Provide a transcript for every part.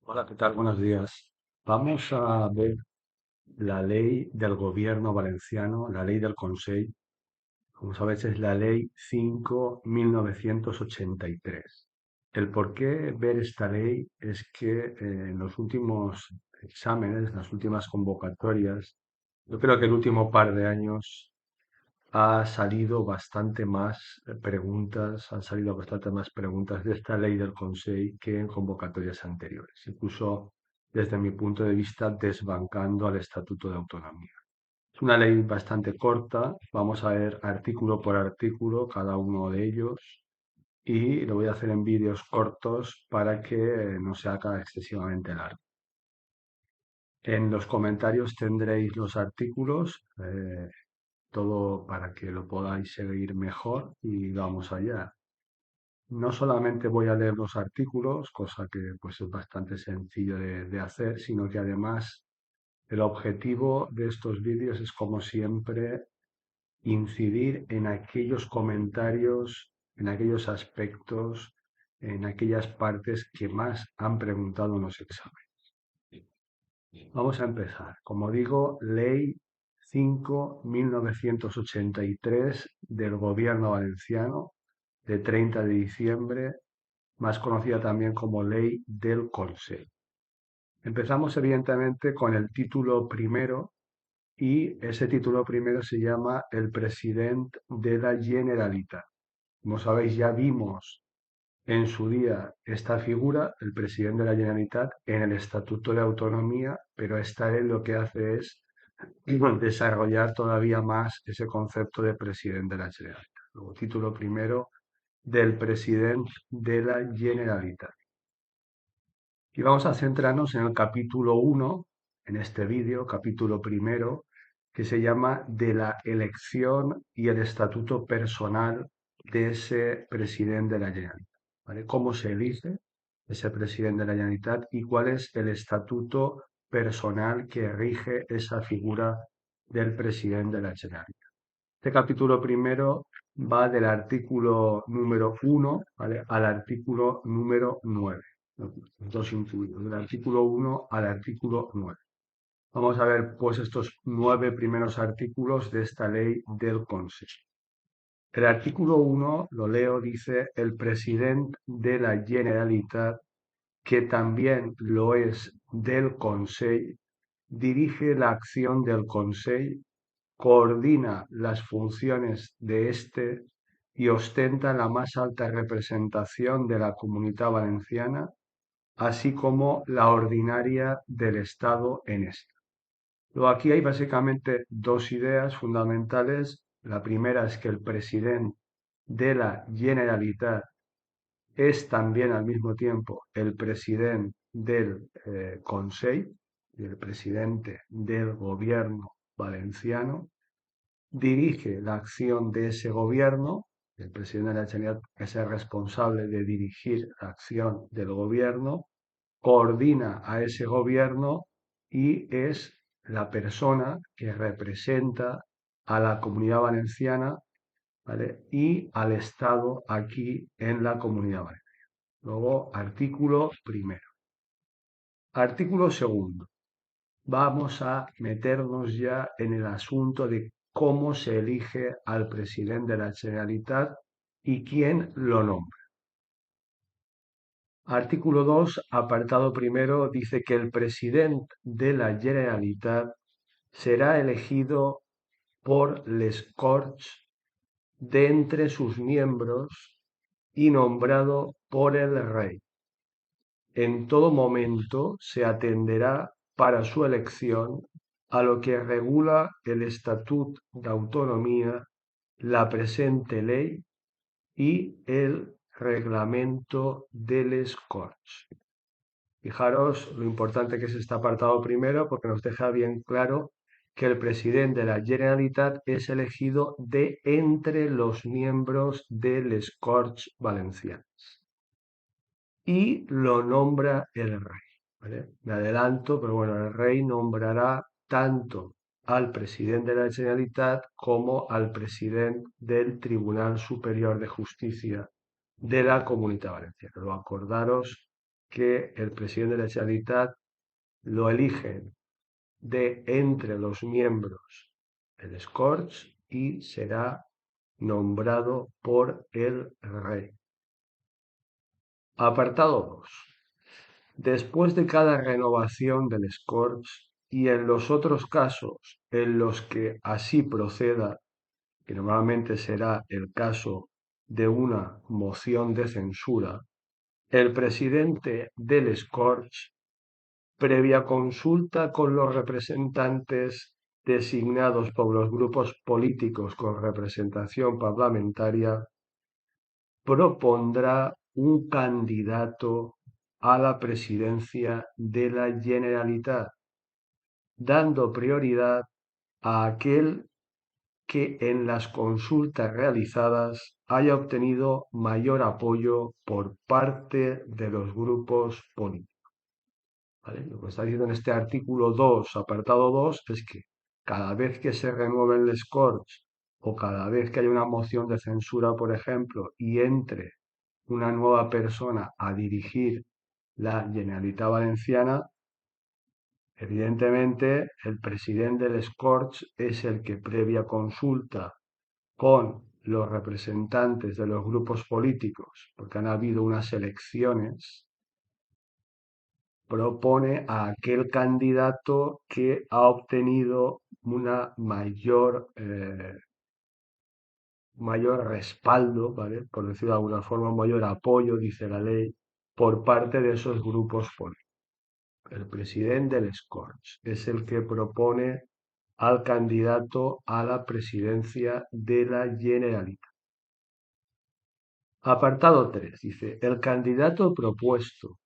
Hola, ¿qué tal? Buenos días. Vamos a ver la ley del gobierno valenciano, la ley del Consell. Como sabéis, es la ley 5.1983. El por qué ver esta ley es que en los últimos exámenes, las últimas convocatorias, yo creo que el último par de años ha salido bastante más preguntas, han salido bastante más preguntas de esta ley del Consell que en convocatorias anteriores, incluso desde mi punto de vista desbancando al Estatuto de Autonomía. Es una ley bastante corta, vamos a ver artículo por artículo cada uno de ellos y lo voy a hacer en vídeos cortos para que no se haga excesivamente largo. En los comentarios tendréis los artículos, todo para que lo podáis seguir mejor y vamos allá. No solamente voy a leer los artículos, cosa que pues es bastante sencillo de hacer, sino que además el objetivo de estos vídeos es, como siempre, incidir en aquellos comentarios, en aquellos aspectos, en aquellas partes que más han preguntado en los exámenes. Vamos a empezar. Como digo, Ley 5.1983 del Gobierno Valenciano de 30 de diciembre, más conocida también como Ley del Consell. Empezamos evidentemente con el título primero y ese título primero se llama el Presidente de la Generalitat. Como sabéis, ya vimos en su día esta figura, el presidente de la Generalitat, en el Estatuto de Autonomía, pero esta ley lo que hace es desarrollar todavía más ese concepto de presidente de la Generalitat. Luego, título primero del presidente de la Generalitat. Y vamos a centrarnos en el capítulo 1, en este vídeo, capítulo primero, que se llama de la elección y el estatuto personal de ese presidente de la Generalitat. ¿Vale? ¿Cómo se elige ese presidente de la Generalitat y cuál es el estatuto personal que rige esa figura del presidente de la Generalitat? Este capítulo primero va del artículo número 1, ¿vale?, al artículo número 9, los dos incluidos, del artículo 1 al artículo 9. Vamos a ver pues estos 9 primeros artículos de esta ley del Consejo. El artículo 1, lo leo, dice: el presidente de la Generalitat, que también lo es del Consell, dirige la acción del Consell, coordina las funciones de éste y ostenta la más alta representación de la Comunidad Valenciana, así como la ordinaria del Estado en esta. Luego aquí hay básicamente dos ideas fundamentales. La primera es que el presidente de la Generalitat es también al mismo tiempo el presidente del Consell, el presidente del gobierno valenciano, dirige la acción de ese gobierno. El presidente de la Generalitat es el responsable de dirigir la acción del gobierno, coordina a ese gobierno y es la persona que representa a la Comunidad Valenciana, ¿vale?, y al Estado aquí en la Comunidad Valenciana. Luego, artículo primero. Artículo segundo. Vamos a meternos ya en el asunto de cómo se elige al presidente de la Generalitat y quién lo nombra. Artículo 2, apartado primero, dice que el presidente de la Generalitat será elegido por les Corts de entre sus miembros y nombrado por el rey. En todo momento se atenderá para su elección a lo que regula el Estatut d'Autonomía, la presente ley y el reglamento de les Corts. Fijaros lo importante que es este apartado primero, porque nos deja bien claro que el presidente de la Generalitat es elegido de entre los miembros de les Corts Valencianas y lo nombra el rey. ¿Vale? Me adelanto, pero bueno, el rey nombrará tanto al presidente de la Generalitat como al presidente del Tribunal Superior de Justicia de la Comunidad Valenciana. Lo acordaros que el presidente de la Generalitat lo eligen de entre los miembros del Corts y será nombrado por el rey. Apartado 2. Después de cada renovación del Corts y en los otros casos en los que así proceda, que normalmente será el caso de una moción de censura, el presidente del Corts, previa consulta con los representantes designados por los grupos políticos con representación parlamentaria, propondrá un candidato a la presidencia de la Generalitat, dando prioridad a aquel que en las consultas realizadas haya obtenido mayor apoyo por parte de los grupos políticos. ¿Vale? Lo que está diciendo en este artículo 2, apartado 2, es que cada vez que se renueven les Corts o cada vez que haya una moción de censura, por ejemplo, y entre una nueva persona a dirigir la Generalitat Valenciana, evidentemente el presidente de les Corts es el que, previa consulta con los representantes de los grupos políticos, porque han habido unas elecciones, propone a aquel candidato que ha obtenido una mayor respaldo, ¿vale? Por decirlo de alguna forma, un mayor apoyo, dice la ley, por parte de esos grupos políticos. El presidente del Corts es el que propone al candidato a la presidencia de la Generalitat. Apartado 3 dice, el candidato propuesto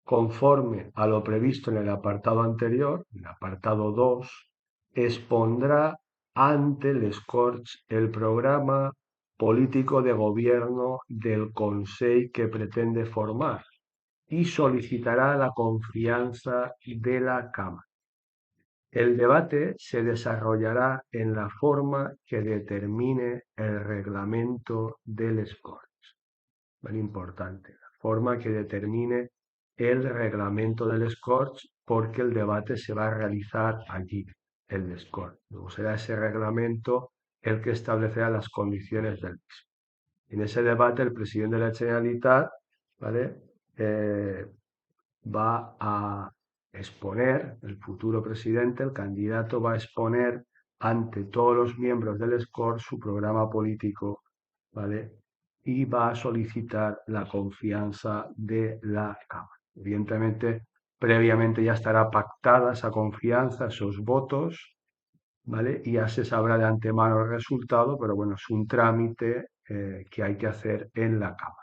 conforme a lo previsto en el apartado anterior, el apartado 2, expondrá ante les Corts el programa político de gobierno del Consell que pretende formar y solicitará la confianza de la Cámara. El debate se desarrollará en la forma que determine el reglamento del Corts. Muy importante, la forma que determine el reglamento del Corts, porque el debate se va a realizar allí, en el Corts. Luego será ese reglamento el que establecerá las condiciones del mismo. En ese debate el presidente de la Generalitat, ¿vale? Va a exponer, el futuro presidente, el candidato va a exponer ante todos los miembros del Corts su programa político, ¿vale? Y va a solicitar la confianza de la Cámara. Evidentemente, previamente ya estará pactada esa confianza, esos votos, ¿vale? Y ya se sabrá de antemano el resultado, pero bueno, es un trámite que hay que hacer en la Cámara.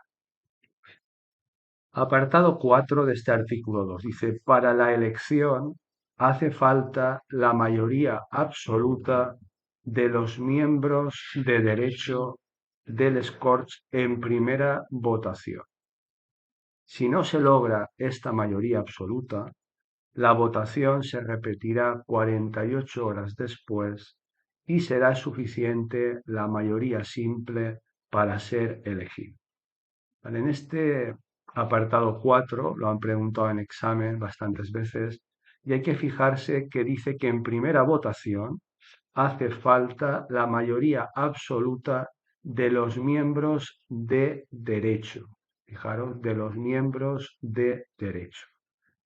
Apartado 4 de este artículo 2 dice, para la elección hace falta la mayoría absoluta de los miembros de derecho del Corts en primera votación. Si no se logra esta mayoría absoluta, la votación se repetirá 48 horas después y será suficiente la mayoría simple para ser elegido. Vale, en este apartado 4 lo han preguntado en examen bastantes veces y hay que fijarse que dice que en primera votación hace falta la mayoría absoluta de los miembros de derecho. Fijaros, de los miembros de derecho.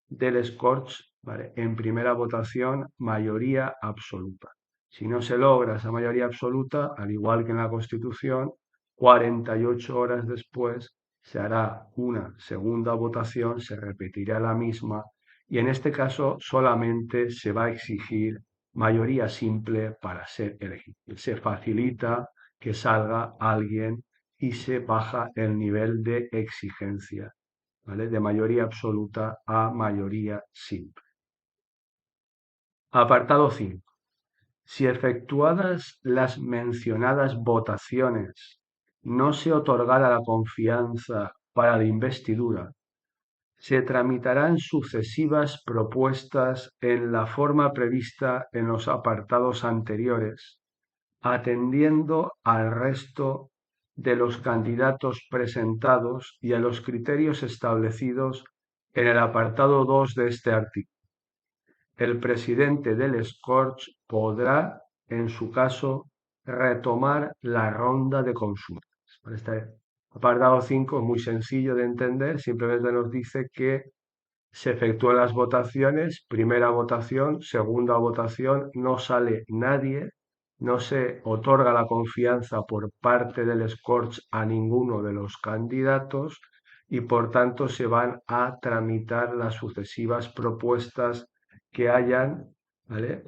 Del Corts, ¿vale? En primera votación, mayoría absoluta. Si no se logra esa mayoría absoluta, al igual que en la Constitución, 48 horas después se hará una segunda votación, se repetirá la misma y en este caso solamente se va a exigir mayoría simple para ser elegido. Se facilita que salga alguien y se baja el nivel de exigencia, ¿vale? De mayoría absoluta a mayoría simple. Apartado 5. Si efectuadas las mencionadas votaciones no se otorgara la confianza para la investidura, se tramitarán sucesivas propuestas en la forma prevista en los apartados anteriores, atendiendo al resto de los candidatos presentados y a los criterios establecidos En el apartado 2 de este artículo, el presidente del Scorch podrá, en su caso, retomar la ronda de consultas. Este apartado 5 es muy sencillo de entender, simplemente nos dice que se efectúan las votaciones, primera votación, segunda votación, no sale nadie, no se otorga la confianza por parte del Scorch a ninguno de los candidatos y por tanto se van a tramitar las sucesivas propuestas que hayan, ¿vale?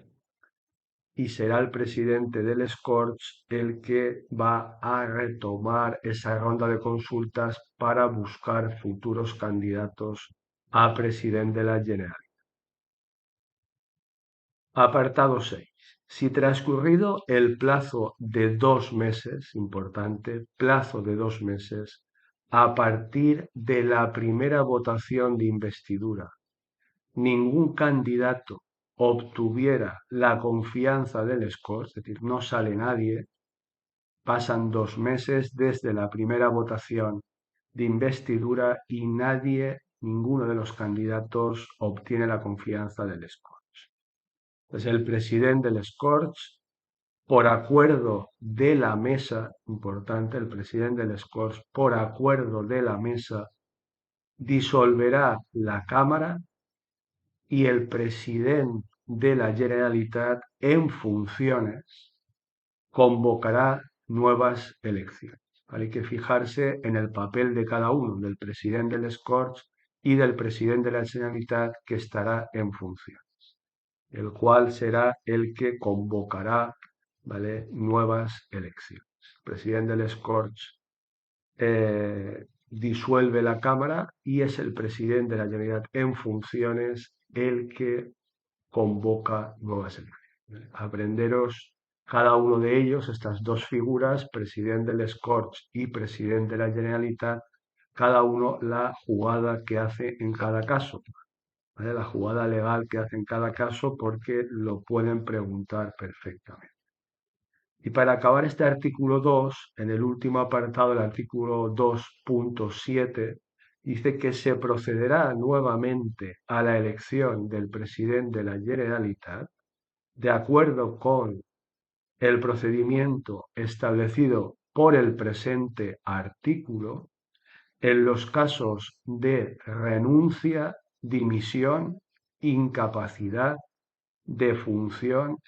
Y será el presidente del Scorch el que va a retomar esa ronda de consultas para buscar futuros candidatos a presidente de la Generalitat. Apartado 6. Si transcurrido el plazo de 2 meses, importante, plazo de 2 meses, a partir de la primera votación de investidura, ningún candidato obtuviera la confianza del Scorch, es decir, no sale nadie, pasan 2 meses desde la primera votación de investidura y ninguno de los candidatos obtiene la confianza del Scorch. Entonces el presidente del Scorch, por acuerdo de la mesa, importante, el presidente del Scorch, por acuerdo de la mesa, disolverá la Cámara y el presidente de la Generalitat en funciones convocará nuevas elecciones. Hay que fijarse en el papel de cada uno, del presidente del Scorch y del presidente de la Generalitat que estará en funciones, el cual será el que convocará, ¿vale?, nuevas elecciones. El presidente del Scorch disuelve la Cámara y es el presidente de la Generalitat en funciones el que convoca nuevas elecciones. Aprenderos cada uno de ellos, estas dos figuras, presidente del Scorch y presidente de la Generalitat, cada uno la jugada que hace en cada caso, ¿vale? La jugada legal que hace en cada caso, porque lo pueden preguntar perfectamente. Y para acabar este artículo 2, en el último apartado del artículo 2.7, dice que se procederá nuevamente a la elección del presidente de la Generalitat de acuerdo con el procedimiento establecido por el presente artículo en los casos de renuncia, dimisión, incapacidad, defunción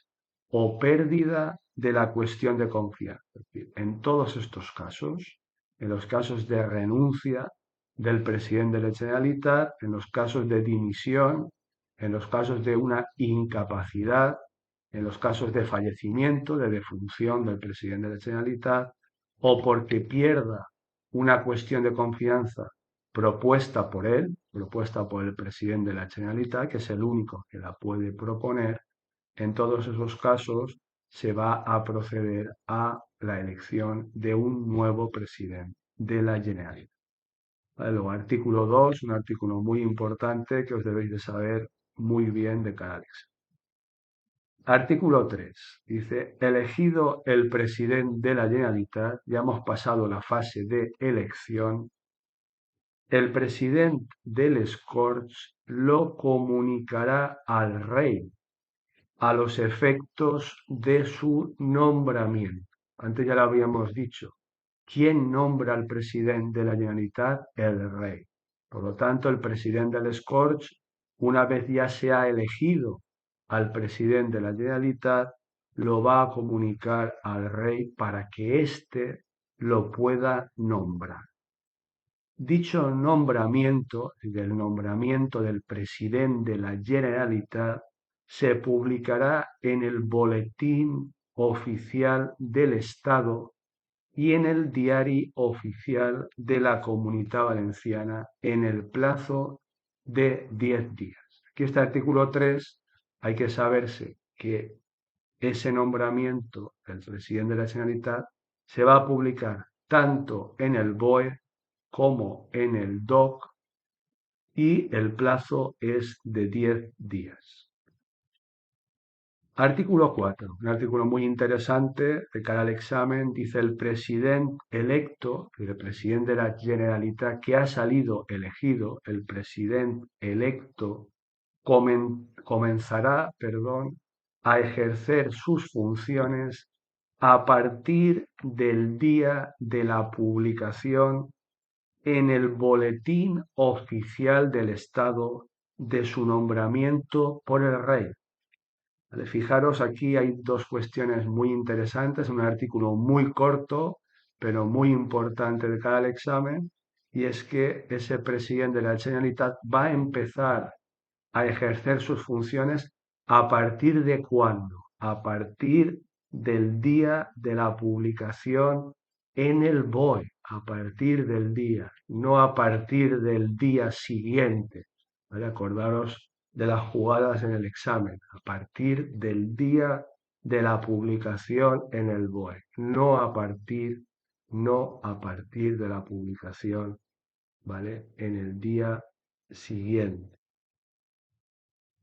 o pérdida de la cuestión de confianza. Es decir, en todos estos casos, en los casos de renuncia del presidente de la Generalitat, en los casos de dimisión, en los casos de una incapacidad, en los casos de fallecimiento, de defunción del presidente de la Generalitat, o porque pierda una cuestión de confianza propuesta por él, propuesta por el presidente de la Generalitat, que es el único que la puede proponer, en todos esos casos se va a proceder a la elección de un nuevo presidente de la Generalitat. Luego, artículo 2, un artículo muy importante que os debéis de saber muy bien de cada examen. Artículo 3. Dice, elegido el presidente de la Generalitat, ya hemos pasado la fase de elección, el presidente del Scorch lo comunicará al rey a los efectos de su nombramiento. Antes ya lo habíamos dicho. ¿Quién nombra al presidente de la Generalitat? El rey. Por lo tanto, el presidente del Scorch, una vez ya se ha elegido al presidente de la Generalitat, lo va a comunicar al rey para que éste lo pueda nombrar. Dicho nombramiento, el nombramiento del presidente de la Generalitat, se publicará en el Boletín Oficial del Estado y en el Diari Oficial de la Comunitat Valenciana en el plazo de 10 días. Aquí este artículo 3 hay que saberse que ese nombramiento del presidente de la Generalitat se va a publicar tanto en el BOE como en el DOC y el plazo es de 10 días. Artículo 4, un artículo muy interesante de cara al examen, dice el presidente electo, el presidente de la Generalitat que ha salido elegido, el presidente electo comenzará, perdón, a ejercer sus funciones a partir del día de la publicación en el Boletín Oficial del Estado de su nombramiento por el rey. Vale, fijaros, aquí hay dos cuestiones muy interesantes, un artículo muy corto, pero muy importante de cara al examen, y es que ese presidente de la Generalitat va a empezar a ejercer sus funciones a partir de cuándo, a partir del día de la publicación en el BOE, a partir del día, no a partir del día siguiente. ¿Vale? Acordaros de las jugadas en el examen, a partir del día de la publicación en el BOE, no a partir de la publicación, ¿vale? En el día siguiente.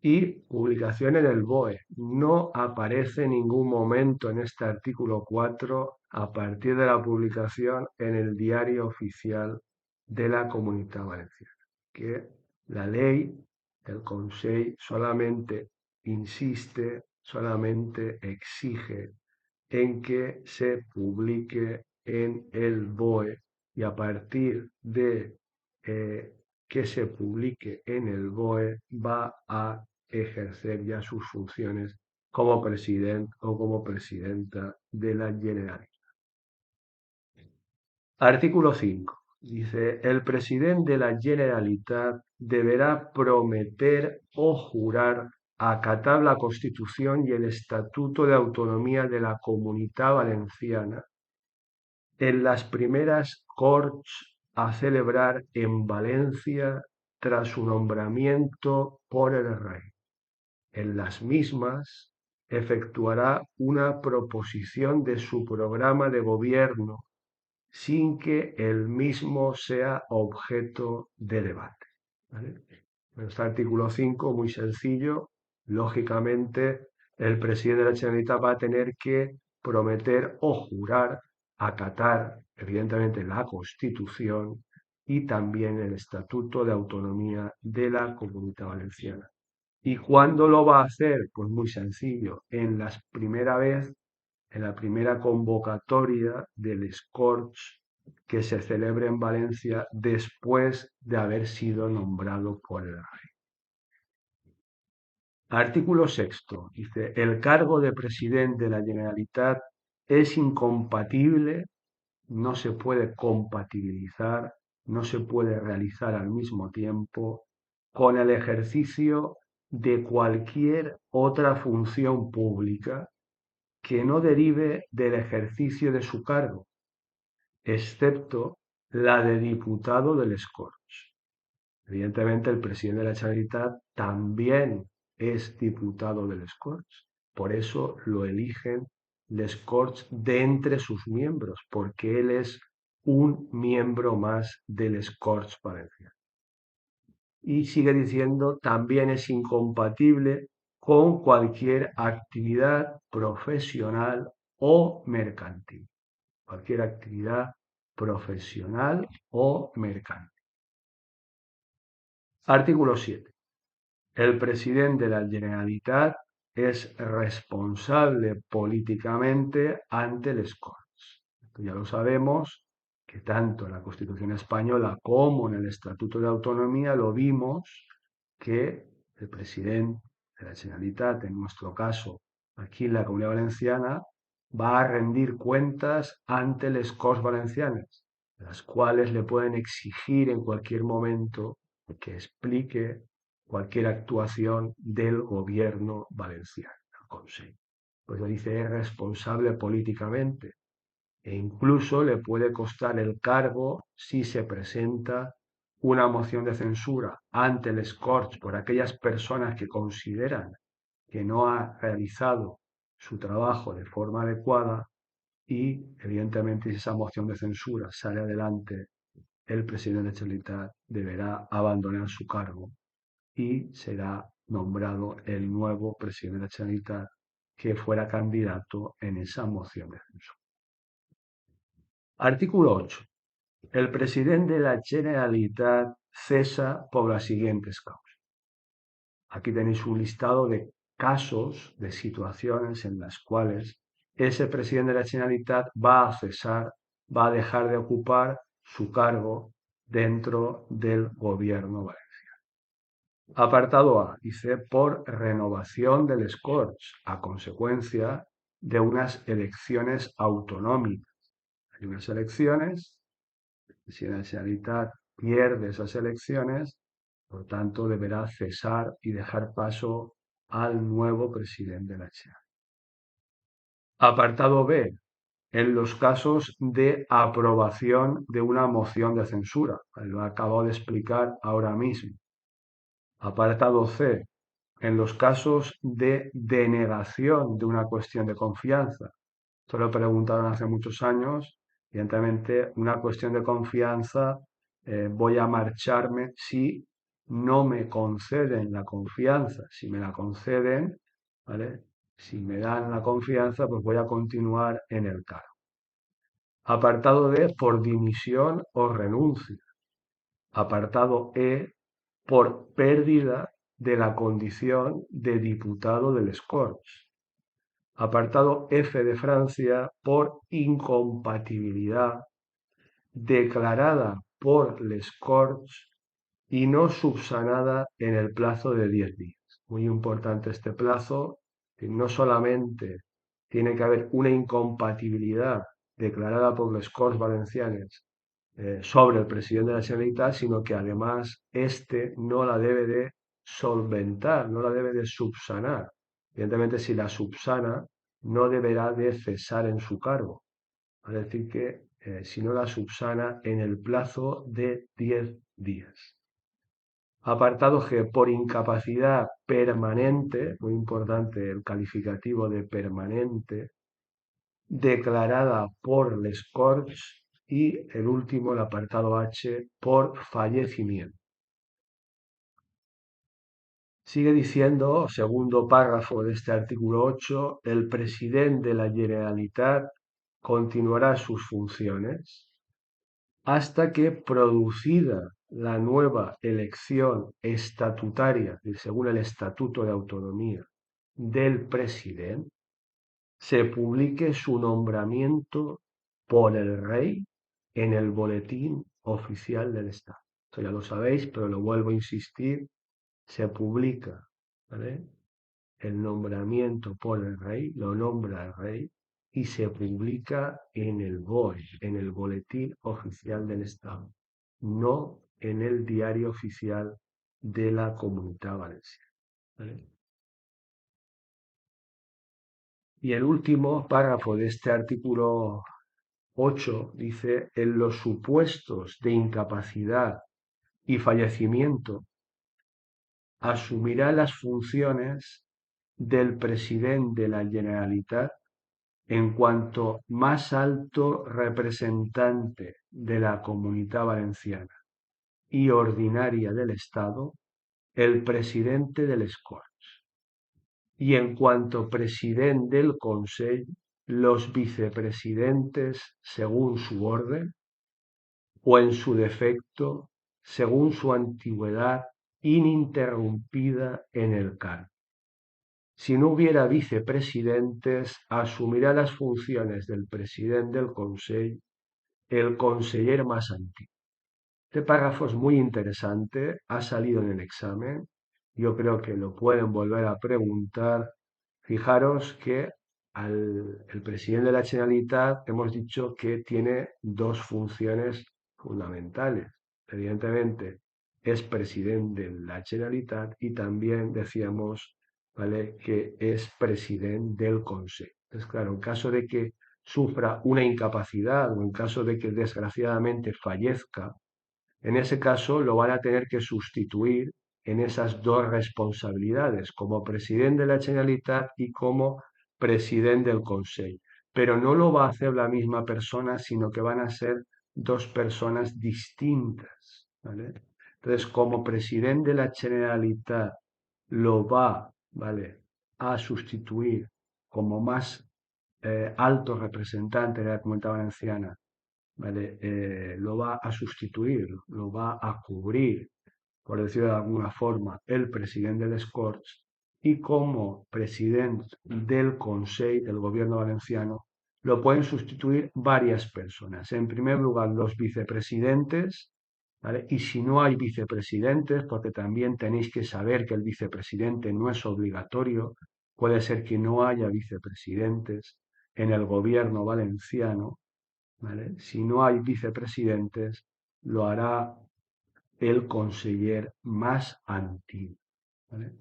Y publicación en el BOE. No aparece en ningún momento en este artículo 4 a partir de la publicación en el Diario Oficial de la Comunidad Valenciana. Que la ley del Consell solamente insiste, solamente exige en que se publique en el BOE y a partir de que se publique en el BOE va a ejercer ya sus funciones como presidente o como presidenta de la Generalitat. Artículo 5. Dice, el presidente de la Generalitat deberá prometer o jurar acatar la Constitución y el Estatuto de Autonomía de la Comunidad Valenciana en las primeras Corts a celebrar en Valencia tras su nombramiento por el rey. En las mismas efectuará una proposición de su programa de gobierno sin que el mismo sea objeto de debate. ¿Vale? Este artículo 5, muy sencillo, lógicamente el presidente de la Generalitat va a tener que prometer o jurar acatar, evidentemente, la Constitución y también el Estatuto de Autonomía de la Comunidad Valenciana. ¿Y cuándo lo va a hacer? Pues muy sencillo, en la primera convocatoria del Corts que se celebre en Valencia después de haber sido nombrado por el rey. Artículo 6. Dice, el cargo de presidente de la Generalitat es incompatible, no se puede compatibilizar, no se puede realizar al mismo tiempo con el ejercicio de cualquier otra función pública que no derive del ejercicio de su cargo, excepto la de diputado del Corts. Evidentemente, el presidente de la Generalitat también es diputado del Corts. Por eso lo eligen les Corts de entre sus miembros, porque él es un miembro más del Corts Valenciano. Y sigue diciendo, también es incompatible con cualquier actividad profesional o mercantil. Cualquier actividad profesional o mercantil. Artículo 7. El presidente de la Generalitat es responsable políticamente ante les Corts. Esto ya lo sabemos, que tanto en la Constitución española como en el Estatuto de Autonomía lo vimos que el presidente de la Generalitat, en nuestro caso aquí en la Comunidad Valenciana, va a rendir cuentas ante les Corts Valencianes, las cuales le pueden exigir en cualquier momento que explique cualquier actuación del gobierno valenciano, el Consell. Pues lo dice, es responsable políticamente e incluso le puede costar el cargo si se presenta una moción de censura ante el Corts por aquellas personas que consideran que no ha realizado su trabajo de forma adecuada y, evidentemente, si esa moción de censura sale adelante, el presidente de la Generalitat deberá abandonar su cargo y será nombrado el nuevo presidente de la Generalitat que fuera candidato en esa moción de censura. Artículo 8. El presidente de la Generalitat cesa por las siguientes causas. Aquí tenéis un listado de casos, de situaciones en las cuales ese presidente de la Generalitat va a cesar, va a dejar de ocupar su cargo dentro del gobierno valenciano. Apartado A, dice, por renovación del Corts, a consecuencia de unas elecciones autonómicas. Hay unas elecciones, si la Generalitat pierde esas elecciones, por tanto deberá cesar y dejar paso al nuevo presidente de la Generalitat. Apartado B, en los casos de aprobación de una moción de censura. Lo acabo de explicar ahora mismo. Apartado C, en los casos de denegación de una cuestión de confianza. Esto lo preguntaron hace muchos años. Evidentemente, una cuestión de confianza, voy a marcharme si no me conceden la confianza. Si me la conceden, ¿vale? Si me dan la confianza, pues voy a continuar en el cargo. Apartado D, por dimisión o renuncia. Apartado E, por pérdida de la condición de diputado del Corts. Apartado F de Francia, por incompatibilidad declarada por les Corts y no subsanada en el plazo de 10 días. Muy importante este plazo, que no solamente tiene que haber una incompatibilidad declarada por les Corts valencianes sobre el presidente de la Generalitat, sino que además este no la debe de solventar, no la debe de subsanar. Evidentemente, si la subsana, no deberá de cesar en su cargo. Es decir, que si no la subsana en el plazo de 10 días. Apartado G, por incapacidad permanente, muy importante el calificativo de permanente, declarada por les Corts, y el último, el apartado H, por fallecimiento. Sigue diciendo, segundo párrafo de este artículo 8, el presidente de la Generalitat continuará sus funciones hasta que, producida la nueva elección estatutaria, según el Estatuto de Autonomía del presidente, se publique su nombramiento por el rey en el Boletín Oficial del Estado. Esto ya lo sabéis, pero lo vuelvo a insistir. Se publica, ¿vale?, el nombramiento por el rey, lo nombra el rey, y se publica en el BOE, en el Boletín Oficial del Estado, no en el Diario Oficial de la Comunidad Valenciana. ¿Vale? Y el último párrafo de este artículo 8 dice, en los supuestos de incapacidad y fallecimiento, asumirá las funciones del presidente de la Generalitat en cuanto más alto representante de la Comunidad Valenciana y ordinaria del Estado, el presidente de les Corts. Y en cuanto presidente del Consell, los vicepresidentes según su orden, o en su defecto, según su antigüedad ininterrumpida en el cargo. Si no hubiera vicepresidentes, asumirá las funciones del presidente del Consell el conseller más antiguo. Este párrafo es muy interesante, ha salido en el examen, yo creo que lo pueden volver a preguntar. Fijaros que el presidente de la Generalitat hemos dicho que tiene dos funciones fundamentales. Evidentemente es presidente de la Generalitat y también decíamos, ¿vale?, que es presidente del Consejo. Entonces, claro, en caso de que sufra una incapacidad o en caso de que desgraciadamente fallezca, en ese caso lo van a tener que sustituir en esas dos responsabilidades, como presidente de la Generalitat y como presidente del Consell. Pero no lo va a hacer la misma persona, sino que van a ser dos personas distintas, ¿vale? Entonces, como presidente de la Generalitat lo va, ¿vale?, a sustituir como más alto representante de la Comunidad Valenciana, ¿vale? Lo va a sustituir, lo va a cubrir, por decirlo de alguna forma, el presidente de les Corts, y como presidente del Consell del Gobierno valenciano lo pueden sustituir varias personas. En primer lugar, los vicepresidentes, ¿vale? Y si no hay vicepresidentes, porque también tenéis que saber que el vicepresidente no es obligatorio, puede ser que no haya vicepresidentes en el Gobierno valenciano, ¿vale? Si no hay vicepresidentes, lo hará el conseller más antiguo, ¿vale?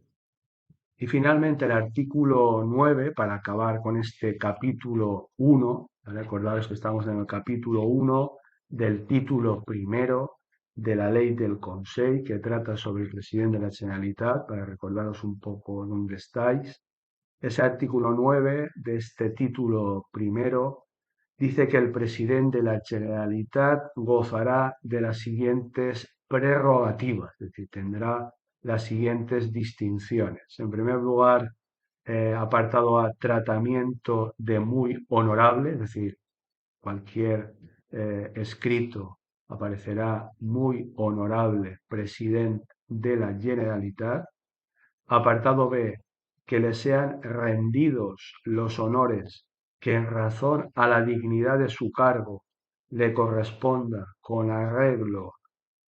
Y finalmente el artículo 9, para acabar con este capítulo 1, ¿vale? Acordaos que estamos en el capítulo 1 del título primero de la ley del Consell, que trata sobre el presidente de la Generalitat, para recordaros un poco dónde estáis. Ese artículo 9 de este título primero dice que el presidente de la Generalitat gozará de las siguientes prerrogativas, es decir, tendrá las siguientes distinciones. En primer lugar, apartado a tratamiento de muy honorable, es decir, cualquier escrito aparecerá muy honorable presidente de la Generalitat. Apartado B, que le sean rendidos los honores que en razón a la dignidad de su cargo le corresponda con arreglo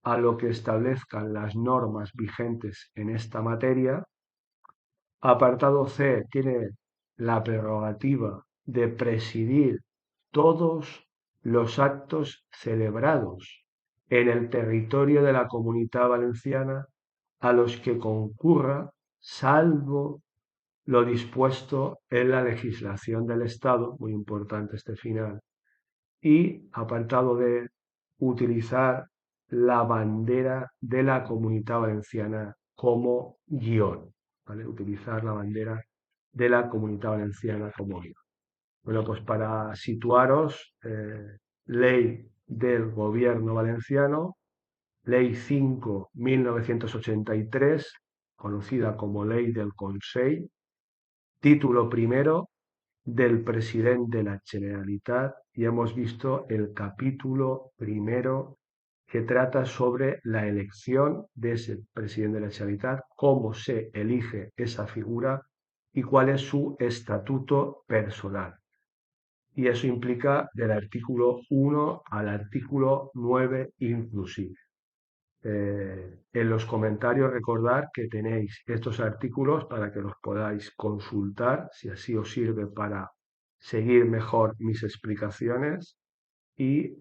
a lo que establezcan las normas vigentes en esta materia. Apartado C, tiene la prerrogativa de presidir todos los actos celebrados en el territorio de la Comunidad Valenciana a los que concurra, salvo lo dispuesto en la legislación del Estado, muy importante este final, y apartado de utilizar la bandera de la Comunidad Valenciana como guión, ¿vale? Utilizar la bandera de la Comunidad Valenciana como guión. Bueno, pues para situaros, ley del Gobierno Valenciano, Ley 5-1983, conocida como Ley del Consell, título primero del presidente de la Generalitat, y hemos visto el capítulo primero que trata sobre la elección de ese presidente de la Generalitat, cómo se elige esa figura y cuál es su estatuto personal. Y eso implica del artículo 1 al artículo 9 inclusive. En los comentarios recordad que tenéis estos artículos para que los podáis consultar, si así os sirve para seguir mejor mis explicaciones. Y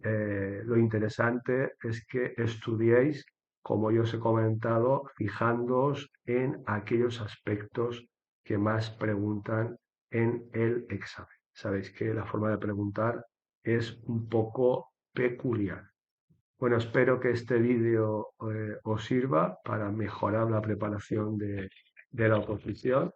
lo interesante es que estudiéis, como yo os he comentado, fijándoos en aquellos aspectos que más preguntan en el examen. Sabéis que la forma de preguntar es un poco peculiar. Bueno, espero que este vídeo os sirva para mejorar la preparación de la oposición.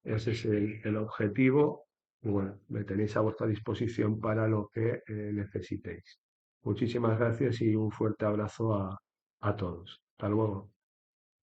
Ese es el objetivo. Y bueno, me tenéis a vuestra disposición para lo que necesitéis. Muchísimas gracias y un fuerte abrazo a todos. Hasta luego.